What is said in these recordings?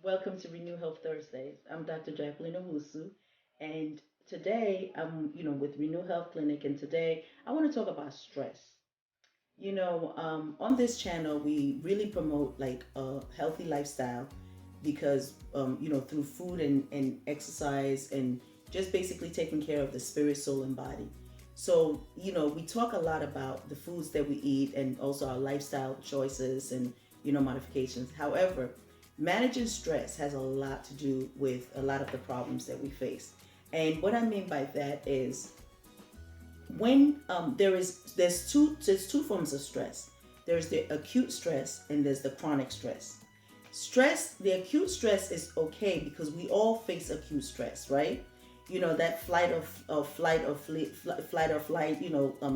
Welcome to Renew Health Thursdays. I'm Dr. Jacqueline Owusu, and today I'm, with Renew Health Clinic, and today I want to talk about stress. On this channel, we really promote like a healthy lifestyle because, through food and exercise and just basically taking care of the spirit, soul, and body. So, we talk a lot about the foods that we eat and also our lifestyle choices and, modifications. However, managing stress has a lot to do with a lot of the problems that we face. And what I mean by that is when there's two forms of stress. There's the acute stress and there's the chronic stress. The acute stress is okay because we all face acute stress, right? That flight or flight,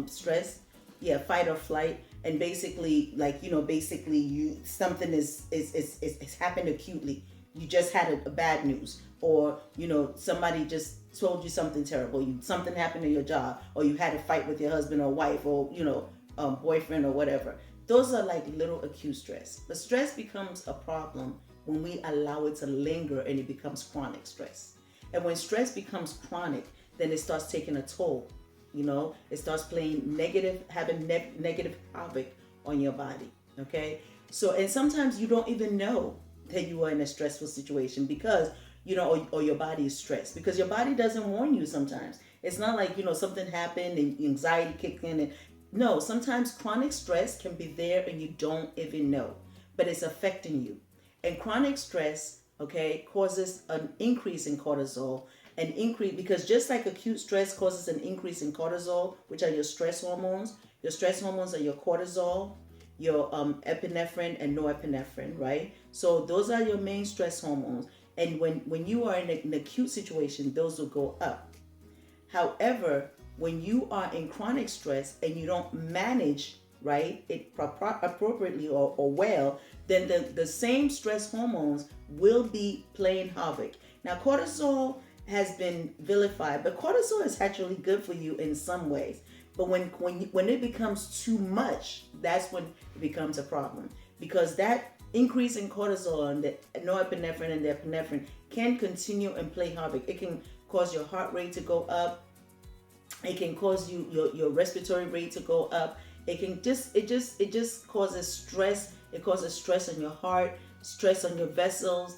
stress. Yeah, fight or flight. And basically, basically you something is happened acutely. You just had a bad news, or somebody just told you something terrible. Something happened to your job, or you had a fight with your husband or wife, or boyfriend or whatever. Those are like little acute stress. But stress becomes a problem when we allow it to linger and it becomes chronic stress. And when stress becomes chronic, then it starts taking a toll. It starts playing negative, having negative havoc on your body. Okay. So, and sometimes you don't even know that you are in a stressful situation because, or your body is stressed because your body doesn't warn you sometimes. It's not like, something happened and anxiety kicked in. And no, sometimes chronic stress can be there and you don't even know, but it's affecting you. And chronic stress, okay, causes an increase in cortisol, an increase because just like acute stress causes an increase in cortisol, which are your stress hormones. Your stress hormones are your cortisol, your epinephrine and norepinephrine, right? So those are your main stress hormones. And when you are in an acute situation, those will go up. However, when you are in chronic stress and you don't manage, right, it appropriately or well, then the same stress hormones will be playing havoc. Now, cortisol has been vilified, but cortisol is actually good for you in some ways. But when it becomes too much, that's when it becomes a problem because that increase in cortisol and the norepinephrine and the epinephrine can continue and play havoc. It can cause your heart rate to go up. It can cause your respiratory rate to go up. It just causes stress. It causes stress on your heart, stress on your vessels,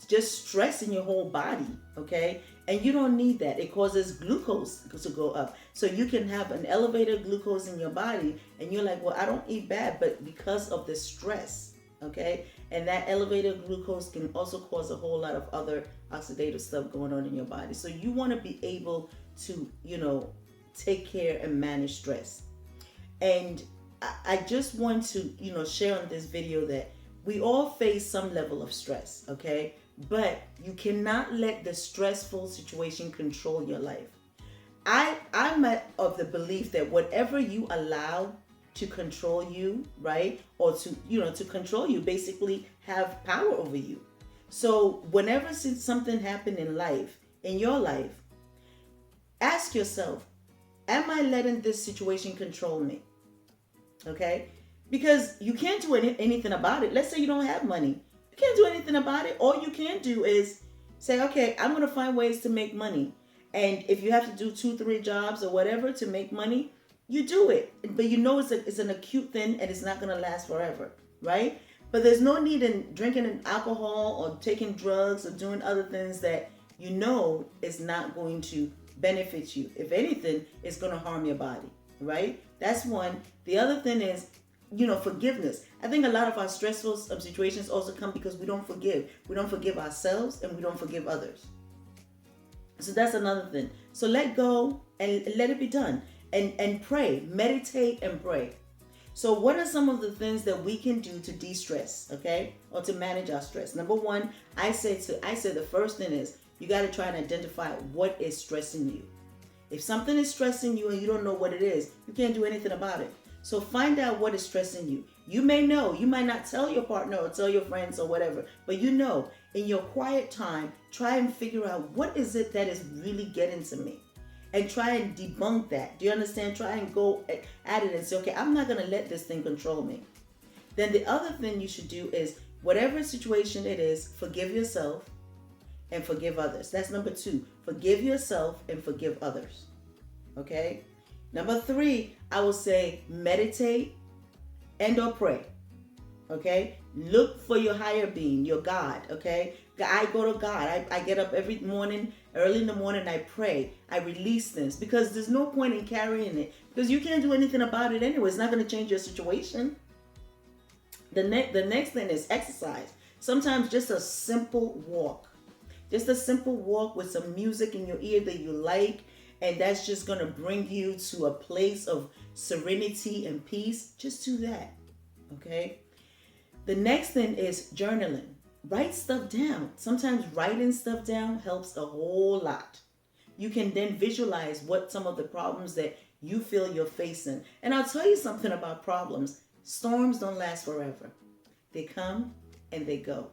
just stress in your whole body, okay? And you don't need that. It causes glucose to go up. So you can have an elevated glucose in your body and you're like, well, I don't eat bad, but because of the stress, okay? And that elevated glucose can also cause a whole lot of other oxidative stuff going on in your body. So you want to be able to, take care and manage stress. And I just want to, share on this video that we all face some level of stress, okay? But you cannot let the stressful situation control your life. I'm of the belief that whatever you allow to control you, right? Or to control you, basically have power over you. So whenever since something happened in your life, ask yourself, am I letting this situation control me? Okay? Because you can't do anything about it. Let's say you don't have money. You can't do anything about it. All you can do is say, okay, I'm going to find ways to make money. And if you have to do 2, 3 jobs or whatever to make money, you do it. But it's an acute thing and it's not going to last forever, right? But there's no need in drinking alcohol or taking drugs or doing other things that is not going to benefit you. If anything, it's going to harm your body, right? That's one. The other thing is, forgiveness. I think a lot of our stressful situations also come because we don't forgive. We don't forgive ourselves and we don't forgive others. So that's another thing. So let go and let it be done. And pray, meditate and pray. So what are some of the things that we can do to de-stress, okay? Or to manage our stress? Number one, I say the first thing is you got to try and identify what is stressing you. If something is stressing you and you don't know what it is, you can't do anything about it. So find out what is stressing you. You may know, you might not tell your partner or tell your friends or whatever, but in your quiet time, try and figure out what is it that is really getting to me and try and debunk that. Do you understand? Try and go at it and say, okay, I'm not going to let this thing control me. Then the other thing you should do is Whatever situation it is, forgive yourself and forgive others. That's number 2. Forgive yourself and forgive others. Okay? Number 3, I will say meditate and or pray. Okay? Look for your higher being, your God. Okay? I go to God. I get up every morning, early in the morning, I pray. I release things because there's no point in carrying it because you can't do anything about it anyway. It's not going to change your situation. The next thing is exercise. Sometimes just a simple walk. Just a simple walk with some music in your ear that you like, and that's just going to bring you to a place of serenity and peace. Just do that. Okay? The next thing is journaling. Write stuff down. Sometimes writing stuff down helps a whole lot. You can then visualize what some of the problems that you feel you're facing. And I'll tell you something about problems. Storms don't last forever. They come and they go.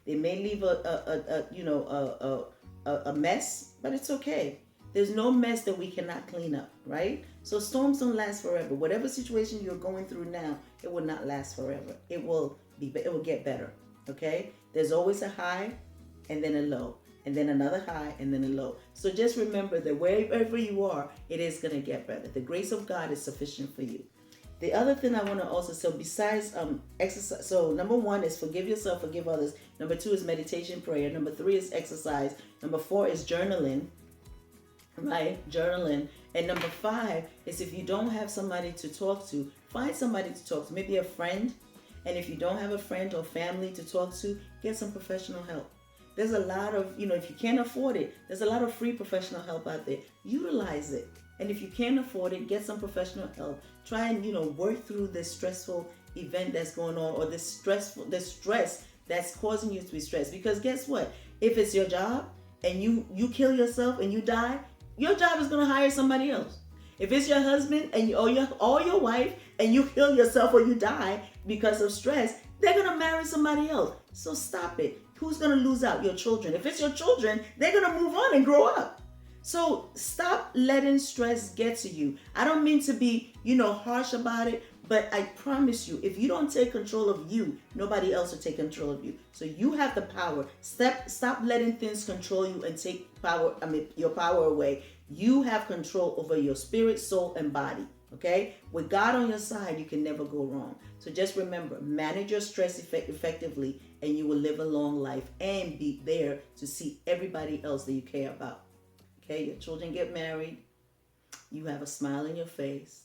They may leave a mess, but it's okay. There's no mess that we cannot clean up, right? So storms don't last forever. Whatever situation you're going through now, it will not last forever. It will get better. Okay? There's always a high and then a low, and then another high and then a low. So just remember that wherever you are, it is going to get better. The grace of God is sufficient for you. The other thing I want to also say, besides exercise, so number 1 is forgive yourself, forgive others. Number 2 is meditation, prayer. Number 3 is exercise. Number 4 is journaling, right? Journaling. And number 5 is if you don't have somebody to talk to, find somebody to talk to, maybe a friend. And if you don't have a friend or family to talk to, get some professional help. There's a lot of, if you can't afford it, there's a lot of free professional help out there. Utilize it. And if you can't afford it, get some professional help. Try and, work through this stressful event that's going on, or this stress that's causing you to be stressed. Because guess what? If it's your job and you kill yourself and you die, your job is going to hire somebody else. If it's your husband or your wife and you kill yourself or you die because of stress, they're going to marry somebody else. So stop it. Who's going to lose out? Your children. If it's your children, they're going to move on and grow up. So stop letting stress get to you. I don't mean to be, harsh about it, but I promise you, if you don't take control of you, nobody else will take control of you. So you have the power. Stop letting things control you and take your power away. You have control over your spirit, soul, and body. Okay? With God on your side, you can never go wrong. So just remember, manage your stress effectively, and you will live a long life and be there to see everybody else that you care about. Okay, your children get married, you have a smile in your face,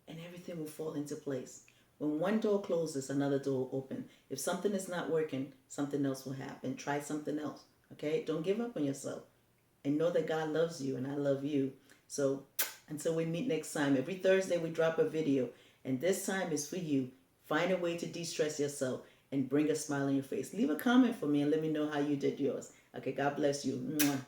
and everything will fall into place. When one door closes, another door will open. If something is not working, something else will happen. Try something else. Okay, don't give up on yourself. And know that God loves you and I love you. So until we meet next time, every Thursday we drop a video. And this time is for you. Find a way to de-stress yourself and bring a smile on your face. Leave a comment for me and let me know how you did yours. Okay, God bless you. Mwah.